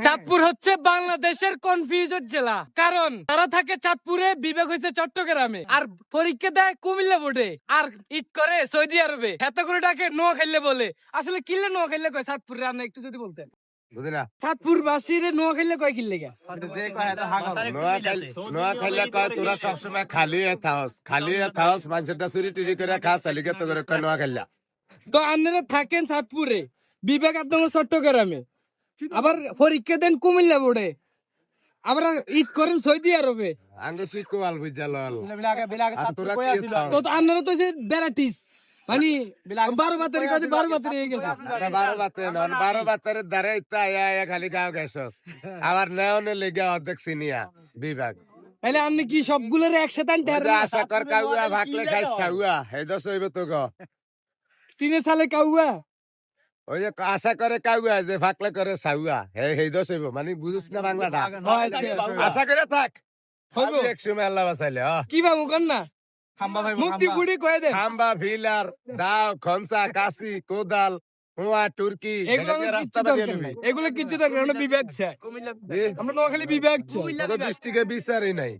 চাঁদপুর হচ্ছে বাংলাদেশের কনফিউজড জেলা, কারণ তারা থাকে চাঁদপুরে, বিবেক হয়েছে চট্টগ্রামে, আর পরীক্ষা দেয় কুমিল্লা বোর্ডে, আর ঈদ করে সৌদি আরবে। এত করে ডাকে নোয়াখালী বলে, আসলে কিলে নোয়াখালী কয় চাঁদপুরে? আপনি একটু যদি বলতেন। চাঁদপুর বাসীরে নোয়াখালী কয় কিলে গা? নোয়াখালী কয় তোরা সবসময় খালি থাকস মানুষটা চুরি টুরি করে খা চালিকে তো করে কয় নোয়াখালী। তো আপনারা থাকেন চাঁদপুরে, বিবেক আপনার চট্টগ্রামে, আবার পরীক্ষা দেন কুমিল্লা বোর্ডে, আবার ঈদ করেন সৌদি আরবে। আঙ্গে তুই কোয়াল বুঝাল তো আপনারা তো যে বেড়াটিস, মানে 12 বাতের কাছে 12 বাতের হয়ে গেছে। 12 বাতের দ্বারা ইত্যা আয়া খালি গাও গেছস আবার নেওনে লেগে অর্ধেক সিনিয়া বিভাগ। তাহলে আপনি কি সবগুলোর একসাথে আনতে আশা কর কাউয়া ভাগলে খাই সাউয়া এই দশ হইব তো গো 3 সালে কাউয়া? ওই যে আশা করে কাউয়া যে ভাগলে করে সাউয়া এই দশ হইব, মানে বুঝিস না বাংলাটা। আশা করে থাক এক সময় আল্লাহ বাঁচাইলে কি ভাবো কর না মুক্তি বুড়ি কয়ে দেন। খাম্বা ভিলার দাও খনসা কাশি কোদাল হুয়া টুরকি রাস্তা বানিয়ে নিবি। এগুলো কিছু দরকার, আমরা বিবেক চাই, আমরা নোয়াখালী বিবেক চাই। ডিস্ট্রিক্টে বিচারই নাই।